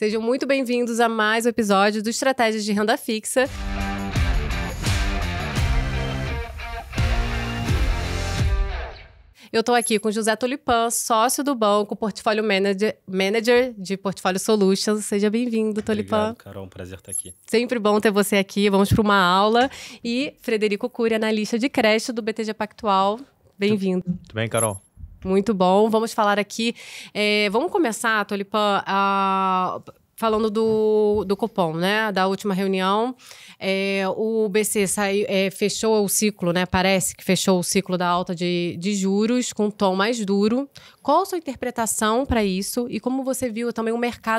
Sejam muito bem-vindos a mais um episódio do Estratégias de Renda Fixa. Eu estou aqui com José Tolipan, sócio do banco, portfólio manager de Portfólio Solutions. Seja bem-vindo, Tolipan. Obrigado, Carol. Um prazer estar aqui. Sempre bom ter você aqui. Vamos para uma aula. E Frederico Cury, analista de crédito do BTG Pactual. Bem-vindo. Tudo bem, Carol? Muito bom. Vamos falar aqui. Vamos começar, Tolipan, falando do Copom, né? Da última reunião. O BC fechou o ciclo, né? Parece que fechou o ciclo da alta de juros com um tom mais duro. Qual a sua interpretação para isso? E como você viu também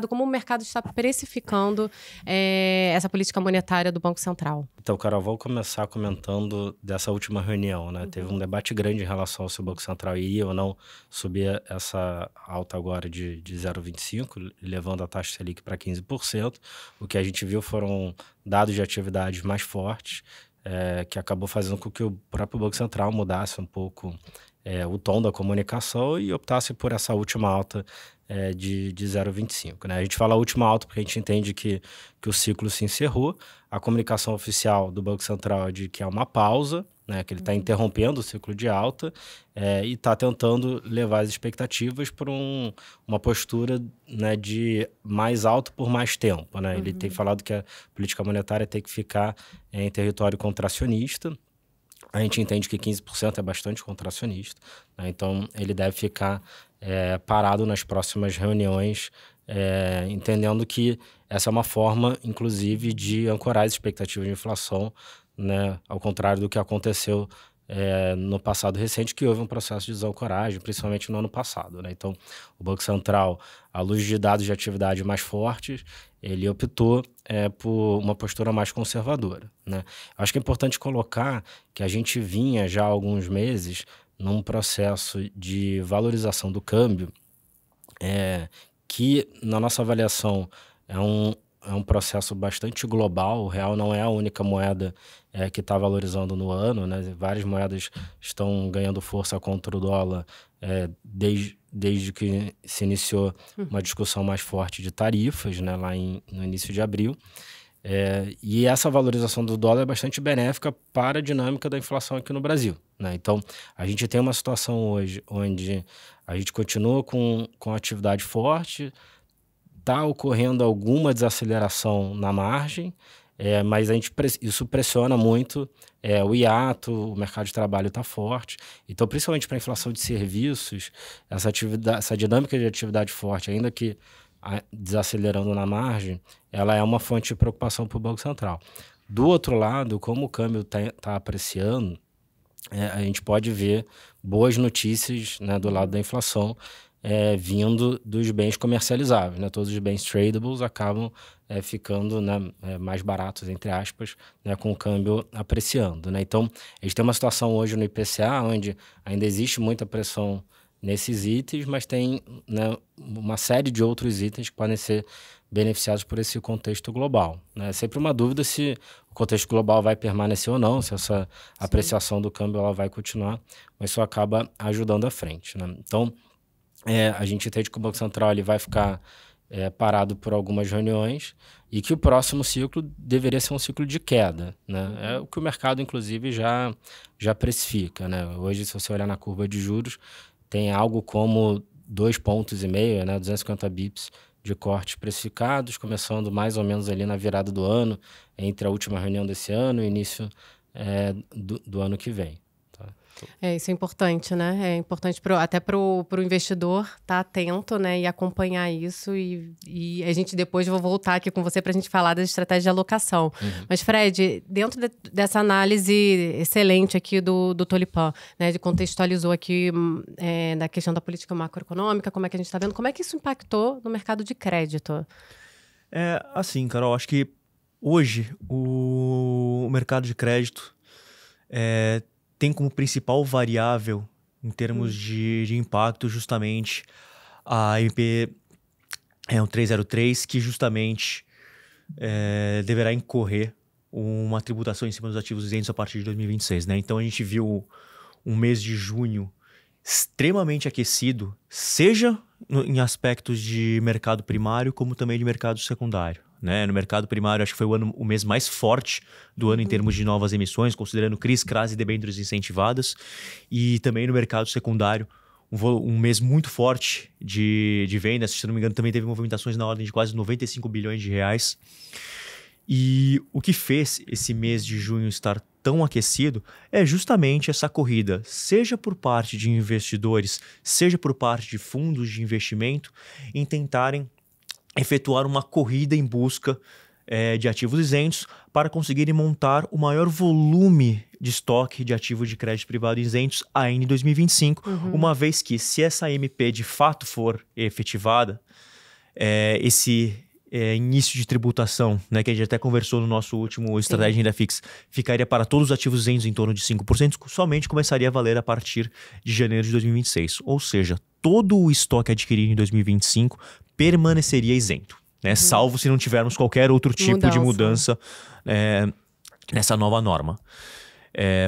como o mercado está precificando essa política monetária do Banco Central? Então, Carol, vou começar comentando dessa última reunião, né? Teve um debate grande em relação ao se o Banco Central iria ou não subir essa alta agora de 0,25, levando a taxa Selic para 15%. O que a gente viu foram dados de atividade mais fortes, que acabou fazendo com que o próprio Banco Central mudasse um pouco o tom da comunicação e optasse por essa última alta de 0,25. Né? A gente fala última alta porque a gente entende que o ciclo se encerrou. A comunicação oficial do Banco Central é de que é uma pausa, né? Que ele está interrompendo o ciclo de alta e está tentando levar as expectativas para uma postura, né, de mais alto por mais tempo. Né? Ele tem falado que a política monetária tem que ficar em território contracionista. A gente entende que 15% é bastante contracionista, né? Então ele deve ficar parado nas próximas reuniões, entendendo que essa é uma forma, inclusive, de ancorar as expectativas de inflação, né? Ao contrário do que aconteceu no passado recente, que houve um processo de desancoragem, principalmente no ano passado, né? Então, o Banco Central, à luz de dados de atividade mais fortes, ele optou por uma postura mais conservadora, né? Acho que é importante colocar que a gente vinha já há alguns meses num processo de valorização do câmbio, que, na nossa avaliação, é um processo bastante global. O real não é a única moeda que está valorizando no ano, né? Várias moedas estão ganhando força contra o dólar desde que se iniciou uma discussão mais forte de tarifas, né? Lá no início de abril. E essa valorização do dólar é bastante benéfica para a dinâmica da inflação aqui no Brasil, né? Então, a gente tem uma situação hoje onde a gente continua com atividade forte, está ocorrendo alguma desaceleração na margem, mas isso pressiona muito o hiato, o mercado de trabalho está forte. Então, principalmente para a inflação de serviços, essa dinâmica de atividade forte, ainda que desacelerando na margem, ela é uma fonte de preocupação para o Banco Central. Do outro lado, como o câmbio está apreciando, a gente pode ver boas notícias, né, do lado da inflação, vindo dos bens comercializáveis, né? Todos os bens tradables acabam ficando, né, mais baratos, entre aspas, né, com o câmbio apreciando, né? Então, a gente tem uma situação hoje no IPCA onde ainda existe muita pressão nesses itens, mas tem, né, uma série de outros itens que podem ser beneficiados por esse contexto global, né? É sempre uma dúvida se o contexto global vai permanecer ou não, se essa apreciação do câmbio ela vai continuar, mas isso acaba ajudando à frente, né? Então, a gente entende que o Banco Central ele vai ficar parado por algumas reuniões e que o próximo ciclo deveria ser um ciclo de queda, né? É o que o mercado, inclusive, já precifica, né? Hoje, se você olhar na curva de juros, tem algo como 2,5 pontos, né? 250 bips de cortes precificados, começando mais ou menos ali na virada do ano, entre a última reunião desse ano e o início do ano que vem. Isso é importante, né? É importante até para o investidor estar atento, né? E acompanhar isso. E a gente depois vou voltar aqui com você para a gente falar da estratégia de alocação. Mas, Fred, dentro dessa análise excelente aqui do Tolipan, né? De contextualizou aqui da questão da política macroeconômica, como é que a gente está vendo, como é que isso impactou no mercado de crédito? Assim, Carol, acho que hoje o mercado de crédito tem como principal variável em termos de impacto justamente a MP 1303, que justamente deverá incorrer uma tributação em cima dos ativos isentos a partir de 2026, né? Então a gente viu um mês de junho extremamente aquecido, seja em aspectos de mercado primário, como também de mercado secundário. Né? No mercado primário, acho que foi o mês mais forte do ano em termos de novas emissões, considerando CRIs, CRAs e debêntures incentivadas. E também no mercado secundário, um mês muito forte de vendas. Se não me engano, também teve movimentações na ordem de quase 95 bilhões de reais. E o que fez esse mês de junho estar tão aquecido é justamente essa corrida, seja por parte de investidores, seja por parte de fundos de investimento, em tentarem efetuar uma corrida em busca de ativos isentos para conseguirem montar o maior volume de estoque de ativos de crédito privado isentos ainda em 2025, uma vez que, se essa MP de fato for efetivada, esse início de tributação, né, que a gente até conversou no nosso último Estratégia Renda Fixa, ficaria para todos os ativos isentos em torno de 5%, somente começaria a valer a partir de janeiro de 2026. Ou seja, todo o estoque adquirido em 2025 permaneceria isento, né, salvo se não tivermos qualquer outro tipo de mudança nessa nova norma.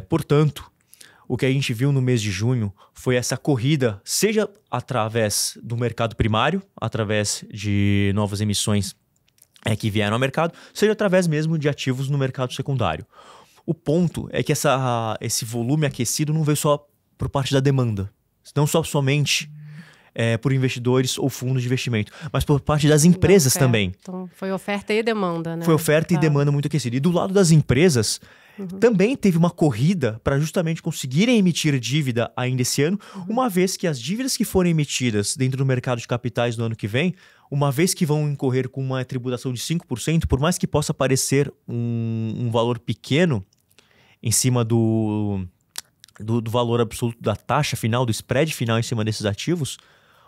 Portanto, o que a gente viu no mês de junho foi essa corrida, seja através do mercado primário, através de novas emissões que vieram ao mercado, seja através mesmo de ativos no mercado secundário. O ponto é que esse volume aquecido não veio só por parte da demanda, não somente por investidores ou fundos de investimento, mas por parte das empresas também. Então, foi oferta e demanda, né? Foi oferta e demanda muito aquecida. E do lado das empresas, também teve uma corrida para justamente conseguirem emitir dívida ainda esse ano, uma vez que as dívidas que forem emitidas dentro do mercado de capitais no ano que vem, uma vez que vão incorrer com uma tributação de 5%, por mais que possa parecer um valor pequeno em cima do valor absoluto da taxa final, do spread final em cima desses ativos,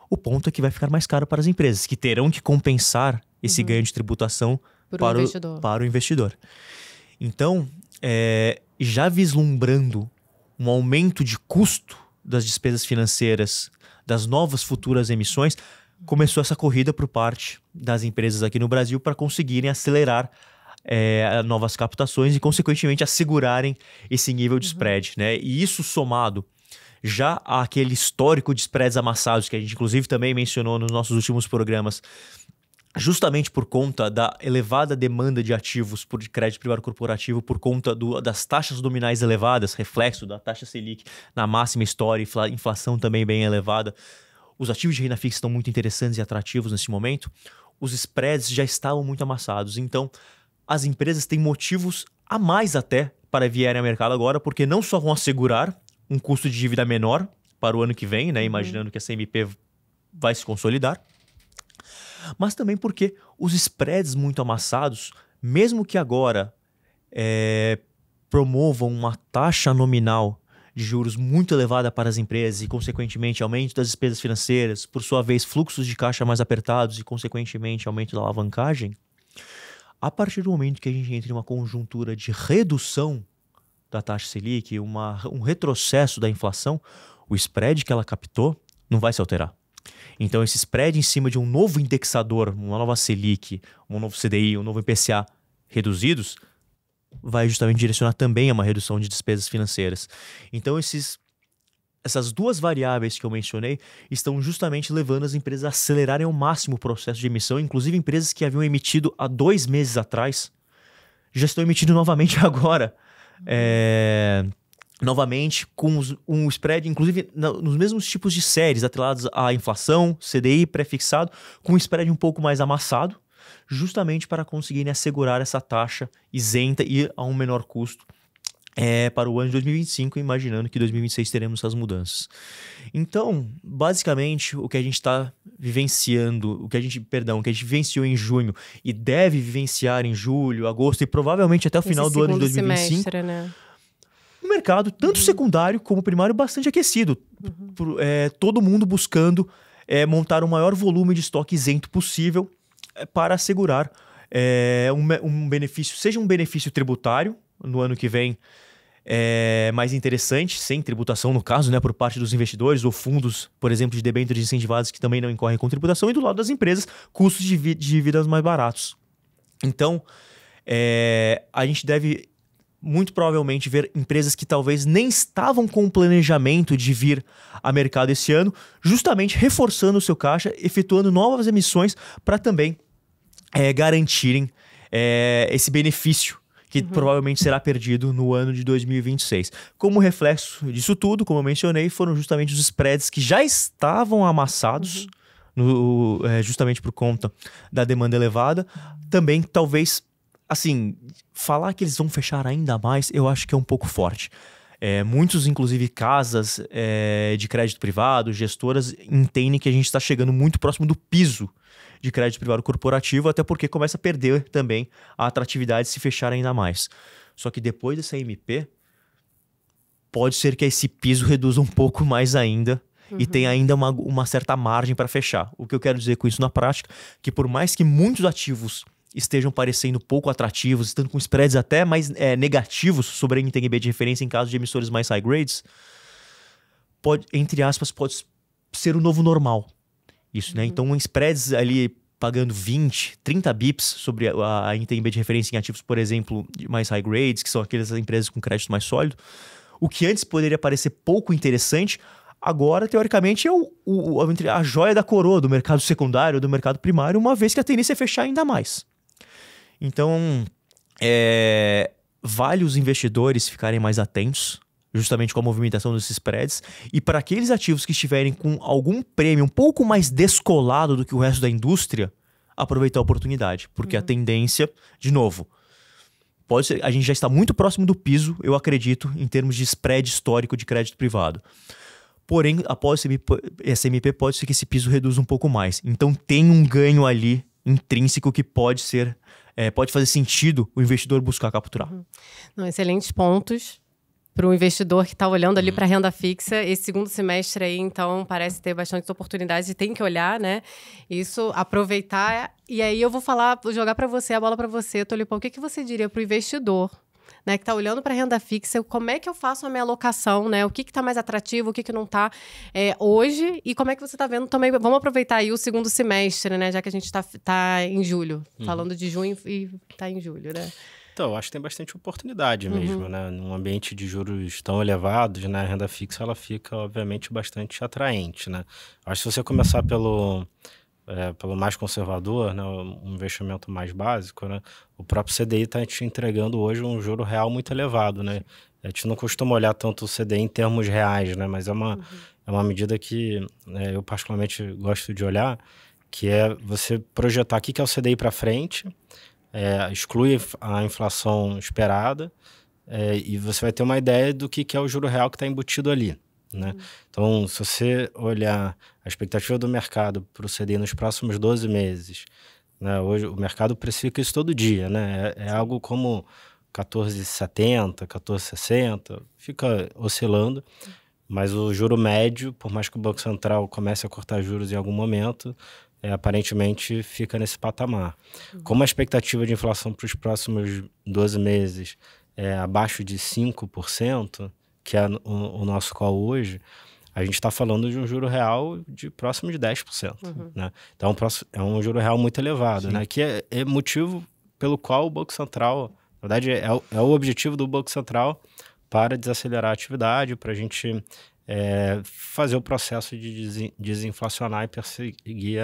o ponto é que vai ficar mais caro para as empresas, que terão que compensar esse ganho de tributação para o investidor. Então, já vislumbrando um aumento de custo das despesas financeiras das novas futuras emissões, começou essa corrida por parte das empresas aqui no Brasil para conseguirem acelerar novas captações e, consequentemente, assegurarem esse nível de spread, né? E isso somado já àquele histórico de spreads amassados, que a gente inclusive também mencionou nos nossos últimos programas, justamente por conta da elevada demanda de ativos por crédito privado corporativo, por conta das taxas nominais elevadas, reflexo da taxa Selic na máxima história, inflação também bem elevada. Os ativos de renda fixa estão muito interessantes e atrativos nesse momento. Os spreads já estavam muito amassados. Então, as empresas têm motivos a mais até para vierem ao mercado agora, porque não só vão assegurar um custo de dívida menor para o ano que vem, né, imaginando que essa MP vai se consolidar, mas também porque os spreads muito amassados, mesmo que agora promovam uma taxa nominal de juros muito elevada para as empresas e, consequentemente, aumento das despesas financeiras, por sua vez, fluxos de caixa mais apertados e, consequentemente, aumento da alavancagem, a partir do momento que a gente entra em uma conjuntura de redução da taxa Selic, um retrocesso da inflação, o spread que ela captou não vai se alterar. Então, esse spread em cima de um novo indexador, uma nova Selic, um novo CDI, um novo IPCA reduzidos, vai justamente direcionar também a uma redução de despesas financeiras. Então, essas duas variáveis que eu mencionei estão justamente levando as empresas a acelerarem ao máximo o processo de emissão, inclusive empresas que haviam emitido há 2 meses atrás, já estão emitindo novamente agora. Novamente com um spread, inclusive nos mesmos tipos de séries atrelados à inflação, CDI pré-fixado, com um spread um pouco mais amassado, justamente para conseguirem assegurar essa taxa isenta e a um menor custo para o ano de 2025, imaginando que em 2026 teremos essas mudanças. Então, basicamente, o que a gente está vivenciando, o que a gente vivenciou em junho e deve vivenciar em julho, agosto e provavelmente até o final do ano de 2025, semestre, né? O mercado, tanto secundário como primário, bastante aquecido. Todo mundo buscando montar o maior volume de estoque isento possível para assegurar um benefício, seja um benefício tributário no ano que vem, mais interessante, sem tributação no caso, né, por parte dos investidores ou fundos, por exemplo, de debêntures incentivadas que também não incorrem com tributação, e do lado das empresas, custos de dívidas mais baratos. Então, a gente deve muito provavelmente ver empresas que talvez nem estavam com o planejamento de vir a mercado esse ano, justamente reforçando o seu caixa, efetuando novas emissões para também garantirem esse benefício que provavelmente será perdido no ano de 2026. Como reflexo disso tudo, como eu mencionei, foram justamente os spreads que já estavam amassados, justamente por conta da demanda elevada. Também, talvez, assim, falar que eles vão fechar ainda mais, eu acho que é um pouco forte. Muitos, inclusive, casas de crédito privado, gestoras, entendem que a gente está chegando muito próximo do piso de crédito privado corporativo, até porque começa a perder também a atratividade se fechar ainda mais. Só que depois dessa MP, pode ser que esse piso reduza um pouco mais ainda e tenha ainda uma certa margem para fechar. O que eu quero dizer com isso na prática, que por mais que muitos ativos estejam parecendo pouco atrativos, estando com spreads até mais negativos sobre a NTNB de referência em caso de emissores mais high grades, entre aspas, pode ser o novo normal. Isso, né? Então, spreads ali pagando 20, 30 bips sobre a NTNB de referência em ativos, por exemplo, de mais high grades, que são aquelas empresas com crédito mais sólido, o que antes poderia parecer pouco interessante, agora, teoricamente, é a joia da coroa do mercado secundário, do mercado primário, uma vez que a tendência é fechar ainda mais. Então, vale os investidores ficarem mais atentos, justamente com a movimentação desses spreads, e para aqueles ativos que estiverem com algum prêmio um pouco mais descolado do que o resto da indústria, aproveitar a oportunidade, porque a tendência, de novo, pode ser, a gente já está muito próximo do piso, eu acredito, em termos de spread histórico de crédito privado. Porém, após essa MP, pode ser que esse piso reduza um pouco mais. Então tem um ganho ali intrínseco que pode fazer sentido o investidor buscar capturar. Não, excelentes pontos para o investidor que está olhando ali para a renda fixa. Esse segundo semestre aí, então, parece ter bastante oportunidades e tem que olhar, né? Isso, aproveitar. E aí eu vou jogar para você, a bola para você, Tolipão. O que você diria para o investidor, né, que está olhando para a renda fixa? Como é que eu faço a minha alocação, né? O que está mais atrativo, o que não está hoje? E como é que você está vendo também? Vamos aproveitar aí o segundo semestre, né? Já que a gente tá em julho, falando de junho e está em julho, né? Então, eu acho que tem bastante oportunidade mesmo, né? Num ambiente de juros tão elevados, né? A renda fixa, ela fica, obviamente, bastante atraente, né? Acho que se você começar pelo mais conservador, né? Um investimento mais básico, né? O próprio CDI está te entregando hoje um juro real muito elevado, né? A gente não costuma olhar tanto o CDI em termos reais, né? Mas é uma medida que eu particularmente gosto de olhar, que é você projetar o que é o CDI para frente, exclui a inflação esperada, e você vai ter uma ideia do que é o juro real que está embutido ali, né? Então, se você olhar a expectativa do mercado para o CDI nos próximos 12 meses, né? Hoje o mercado precifica isso todo dia, né? É algo como 14,70, 14,60, fica oscilando, mas o juro médio, por mais que o Banco Central comece a cortar juros em algum momento, aparentemente fica nesse patamar. Como a expectativa de inflação para os próximos 12 meses é abaixo de 5%, que é o nosso call hoje, a gente está falando de um juro real de próximo de 10%. Né? Então é um juro real muito elevado, né? Que é motivo pelo qual o Banco Central, na verdade, é o objetivo do Banco Central para desacelerar a atividade, para a gente fazer o processo de desinflacionar e perseguir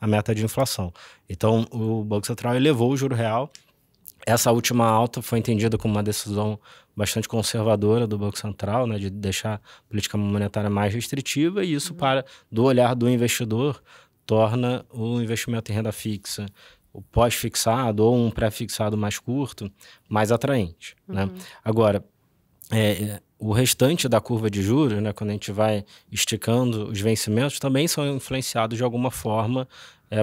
a meta de inflação. Então, o Banco Central elevou o juro real. Essa última alta foi entendida como uma decisão bastante conservadora do Banco Central, né, de deixar a política monetária mais restritiva, e isso, do olhar do investidor, torna o investimento em renda fixa, o pós-fixado ou um pré-fixado mais curto, mais atraente. Né? Agora, o restante da curva de juros, né, quando a gente vai esticando os vencimentos, também são influenciados de alguma forma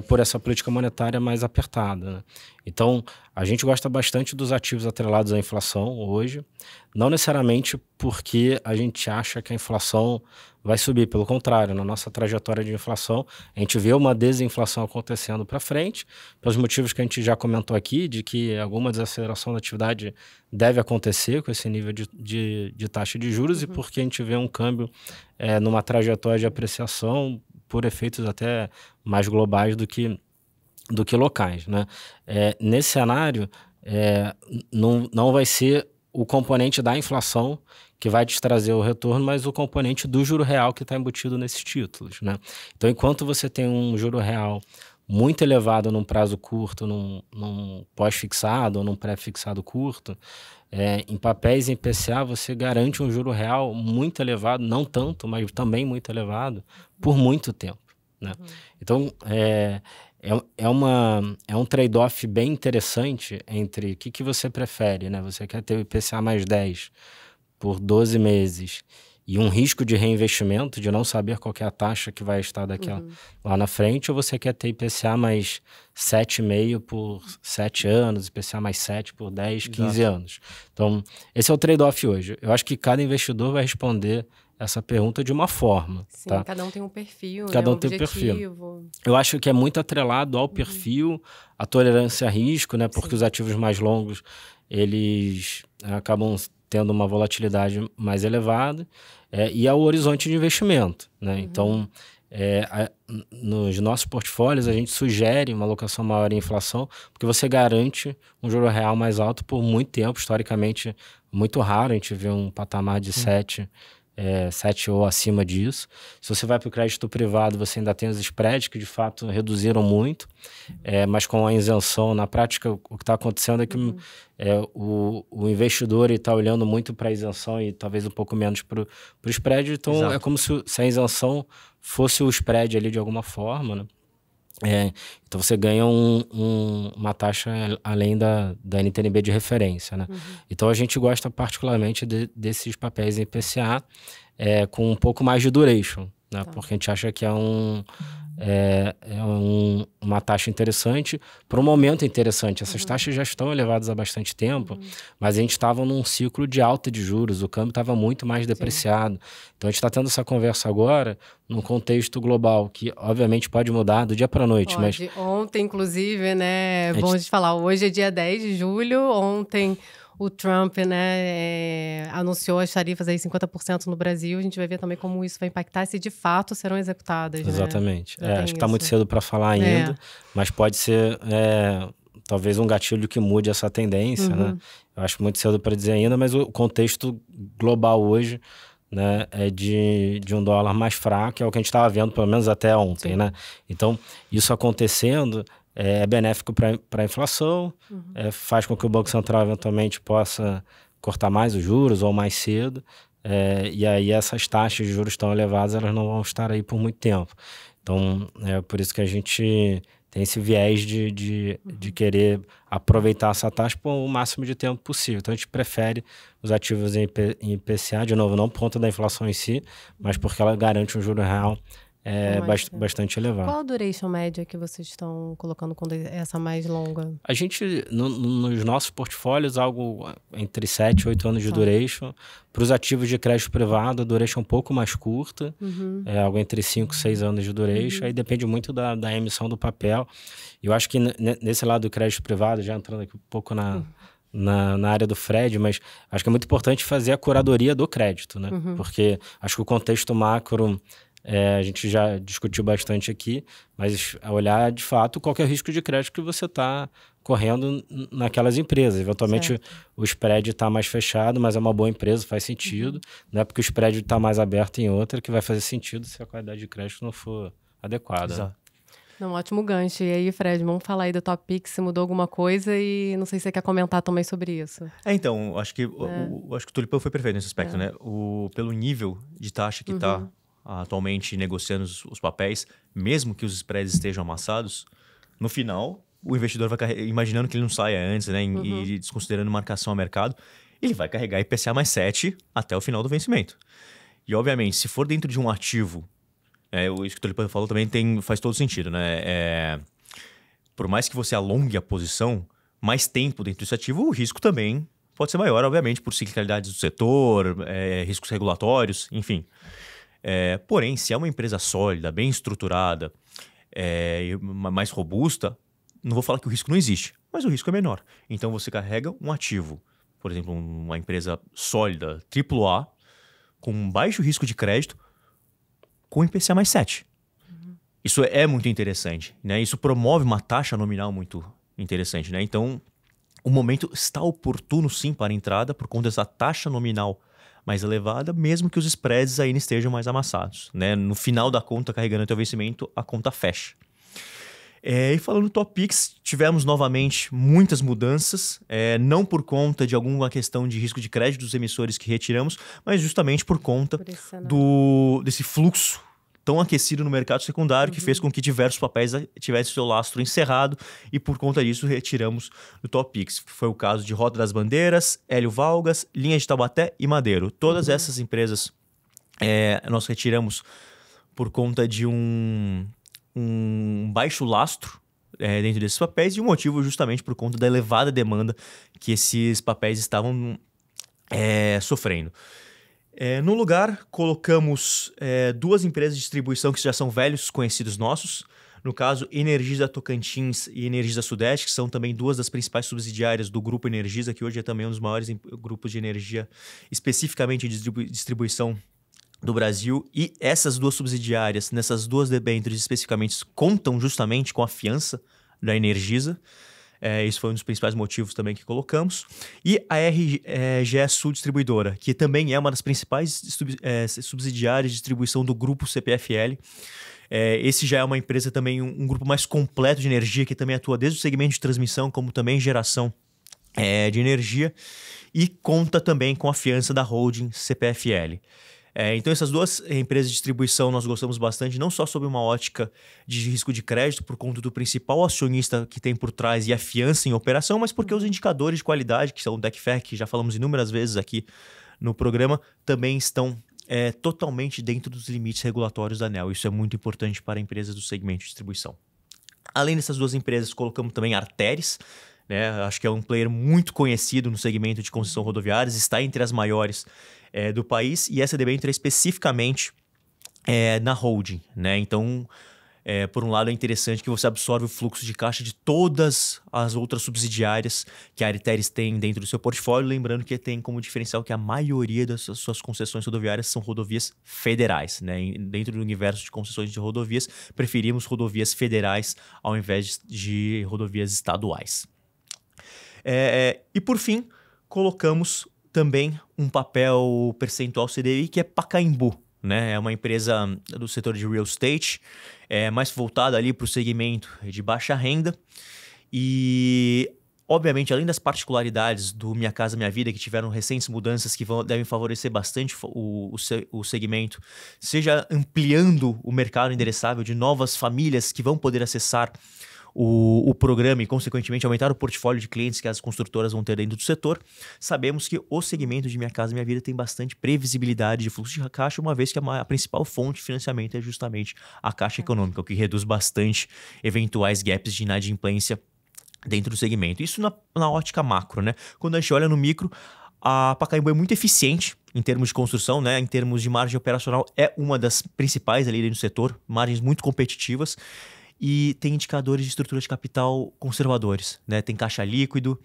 por essa política monetária mais apertada. Né? Então, a gente gosta bastante dos ativos atrelados à inflação hoje, não necessariamente porque a gente acha que a inflação vai subir, pelo contrário, na nossa trajetória de inflação, a gente vê uma desinflação acontecendo para frente, pelos motivos que a gente já comentou aqui, de que alguma desaceleração da atividade deve acontecer com esse nível de taxa de juros, e porque a gente vê um câmbio numa trajetória de apreciação por efeitos até mais globais do que locais. Né? Nesse cenário, não vai ser o componente da inflação que vai te trazer o retorno, mas o componente do juro real que está embutido nesses títulos, né? Então, enquanto você tem um juro real muito elevado num prazo curto, num pós-fixado ou num pré-fixado curto, em papéis em IPCA você garante um juro real muito elevado, não tanto, mas também muito elevado, por muito tempo, né? Então, é um trade-off bem interessante entre o que você prefere, né? Você quer ter o IPCA mais 10 por 12 meses e um risco de reinvestimento, de não saber qual que é a taxa que vai estar lá na frente, ou você quer ter IPCA mais 7,5 por 7 anos, IPCA mais 7 por 10, 15 anos. Então, esse é o trade-off hoje. Eu acho que cada investidor vai responder essa pergunta de uma forma. Sim, tá? Cada um tem um perfil, cada um tem um objetivo. perfil. Eu acho que é muito atrelado ao perfil, à tolerância a risco, né? Porque os ativos mais longos, eles acabam tendo uma volatilidade mais elevada, e ao horizonte de investimento, né? Então, nos nossos portfólios, a gente sugere uma alocação maior em inflação, porque você garante um juro real mais alto por muito tempo. Historicamente, muito raro a gente ver um patamar de 7 ou acima disso. Se você vai para o crédito privado, você ainda tem os spreads, que de fato reduziram muito, mas com a isenção, na prática, o que está acontecendo é que o investidor está olhando muito para a isenção e talvez um pouco menos para o spread. Então, Exato. É como se a isenção fosse o spread ali de alguma forma, né? Então você ganha uma taxa além da NTNB de referência, né? Então a gente gosta particularmente desses papéis em IPCA com um pouco mais de duration, né? Porque a gente acha que uma taxa interessante para um momento interessante. Essas taxas já estão elevadas há bastante tempo, mas a gente estava num ciclo de alta de juros, o câmbio estava muito mais depreciado. Então a gente está tendo essa conversa agora num contexto global que obviamente pode mudar do dia para a noite. Mas ontem, inclusive, né? Bom a gente falar, hoje é dia 10 de julho, ontem o Trump, né, anunciou as tarifas aí 50% no Brasil. A gente vai ver também como isso vai impactar, se de fato serão executadas. Exatamente. Acho que está muito cedo para falar ainda, mas pode ser talvez um gatilho que mude essa tendência, né? Eu acho muito cedo para dizer ainda, mas o contexto global hoje, né, é de um dólar mais fraco, é o que a gente estava vendo pelo menos até ontem, né? Então, isso acontecendo é benéfico para a inflação, faz com que o Banco Central eventualmente possa cortar mais os juros ou mais cedo, e aí essas taxas de juros tão elevadas, elas não vão estar aí por muito tempo. Então, é por isso que a gente tem esse viés de querer aproveitar essa taxa por o máximo de tempo possível. Então, a gente prefere os ativos em IPCA, de novo, não por conta da inflação em si, mas porque ela garante um juro real bastante elevado. Qual a duration média que vocês estão colocando quando essa mais longa? A gente, nos nossos portfólios, algo entre 7 e 8 anos de duration. Para os ativos de crédito privado, a duration é um pouco mais curta, algo entre 5 e 6 anos de duration. Aí depende muito da emissão do papel. Eu acho que nesse lado do crédito privado, já entrando aqui um pouco na área do Fred, mas acho que é muito importante fazer a curadoria do crédito, né? Porque acho que o contexto macro a gente já discutiu bastante aqui, mas olhar de fato qual que é o risco de crédito que você está correndo naquelas empresas. Eventualmente o spread está mais fechado, mas é uma boa empresa, faz sentido. Não é porque o spread está mais aberto em outra que vai fazer sentido se a qualidade de crédito não for adequada. Exato. Não, ótimo gancho. E aí, Fred, vamos falar aí do Top Pix, se mudou alguma coisa e não sei se você quer comentar também sobre isso. Então, acho que o Tulipão foi perfeito nesse aspecto, né? Pelo nível de taxa que está atualmente negociando os papéis, mesmo que os spreads estejam amassados, no final, o investidor vai imaginando que ele não saia antes, né? E desconsiderando marcação a mercado, ele vai carregar IPCA mais 7 até o final do vencimento. E, obviamente, se for dentro de um ativo, isso que o Tulipão falou também faz todo sentido, né? Por mais que você alongue a posição, mais tempo dentro desse ativo, o risco também pode ser maior, obviamente, por ciclicalidades do setor, riscos regulatórios, enfim. Porém, se é uma empresa sólida, bem estruturada, mais robusta, não vou falar que o risco não existe, mas o risco é menor. Então, você carrega um ativo, por exemplo, uma empresa sólida, AAA, com baixo risco de crédito, com IPCA mais 7. Isso é muito interessante, né? Isso promove uma taxa nominal muito interessante, né? Então, o momento está oportuno sim para a entrada por conta dessa taxa nominal mais elevada, mesmo que os spreads ainda estejam mais amassados, né? No final da conta, carregando até o vencimento, a conta fecha. E falando do Top Picks, tivemos novamente muitas mudanças, não por conta de alguma questão de risco de crédito dos emissores que retiramos, mas justamente por conta desse fluxo tão aquecido no mercado secundário que fez com que diversos papéis tivessem seu lastro encerrado e por conta disso retiramos do Top Picks. Foi o caso de Rota das Bandeiras, Hélio Valgas, Linha de Taubaté e Madeiro. Todas essas empresas nós retiramos por conta de um baixo lastro dentro desses papéis e o motivo justamente por conta da elevada demanda que esses papéis estavam sofrendo. No lugar, colocamos 2 empresas de distribuição que já são velhos conhecidos nossos. No caso, Energisa Tocantins e Energisa Sudeste, que são também 2 das principais subsidiárias do Grupo Energisa, que hoje é também um dos maiores grupos de energia, especificamente de distribuição do Brasil. E essas 2 subsidiárias, nessas 2 debêntures especificamente, contam justamente com a fiança da Energisa. Isso foi um dos principais motivos também que colocamos. E a RGE Sul Distribuidora, que também é uma das principais subsidiárias de distribuição do grupo CPFL. Esse já é uma empresa também, um grupo mais completo de energia, que também atua desde o segmento de transmissão, como também geração de energia. E conta também com a fiança da holding CPFL. Então, essas 2 empresas de distribuição nós gostamos bastante, não só sob uma ótica de risco de crédito, por conta do principal acionista que tem por trás e a fiança em operação, mas porque os indicadores de qualidade, que são o DECFER, que já falamos inúmeras vezes aqui no programa, também estão totalmente dentro dos limites regulatórios da ANEEL. Isso é muito importante para empresas do segmento de distribuição. Além dessas 2 empresas, colocamos também a Arteris, né? Acho que é um player muito conhecido no segmento de concessão rodoviária, está entre as maiores do país, e essa debênture especificamente na holding, né? Então, por um lado, é interessante que você absorve o fluxo de caixa de todas as outras subsidiárias que a Arteris tem dentro do seu portfólio, lembrando que tem como diferencial que a maioria das suas concessões rodoviárias são rodovias federais, né? Dentro do universo de concessões de rodovias, preferimos rodovias federais ao invés de rodovias estaduais. E por fim, colocamos também um papel percentual CDI que é Pacaembu, né? É uma empresa do setor de real estate, mais voltada ali para o segmento de baixa renda. E, obviamente, além das particularidades do Minha Casa Minha Vida, que tiveram recentes mudanças que devem favorecer bastante o segmento, seja ampliando o mercado endereçável de novas famílias que vão poder acessar o programa e, consequentemente, aumentar o portfólio de clientes que as construtoras vão ter dentro do setor, sabemos que o segmento de Minha Casa Minha Vida tem bastante previsibilidade de fluxo de caixa, uma vez que a principal fonte de financiamento é justamente a Caixa Econômica, o que reduz bastante eventuais gaps de inadimplência dentro do segmento. Isso na ótica macro, né? Quando a gente olha no micro, a Pacaembu é muito eficiente em termos de construção, né? Em termos de margem operacional, é uma das principais ali dentro do setor, margens muito competitivas. E tem indicadores de estrutura de capital conservadores, né? Tem caixa líquido,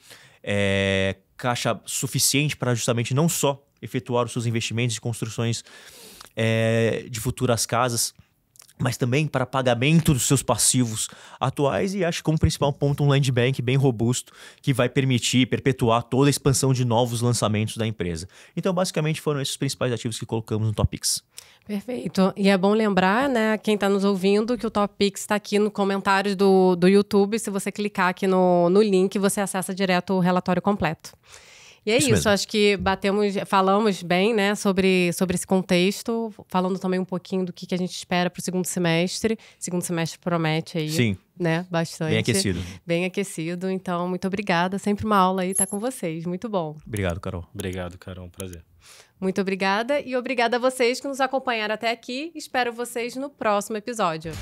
caixa suficiente para justamente não só efetuar os seus investimentos de construções de futuras casas, mas também para pagamento dos seus passivos atuais, e acho que como principal ponto um land bank bem robusto que vai permitir perpetuar toda a expansão de novos lançamentos da empresa. Então, basicamente, foram esses os principais ativos que colocamos no Top Picks. Perfeito. E é bom lembrar, né, quem está nos ouvindo, que o Top Picks está aqui no comentários do YouTube. Se você clicar aqui no link, você acessa direto o relatório completo. E é isso, acho que falamos bem, né, sobre esse contexto, falando também um pouquinho do que a gente espera para o segundo semestre. Segundo semestre promete aí, sim, né, bastante. Bem aquecido. Bem aquecido, então muito obrigada, sempre uma aula aí estar com vocês, muito bom. Obrigado, Carol. Obrigado, Carol, um prazer. Muito obrigada e obrigada a vocês que nos acompanharam até aqui, espero vocês no próximo episódio.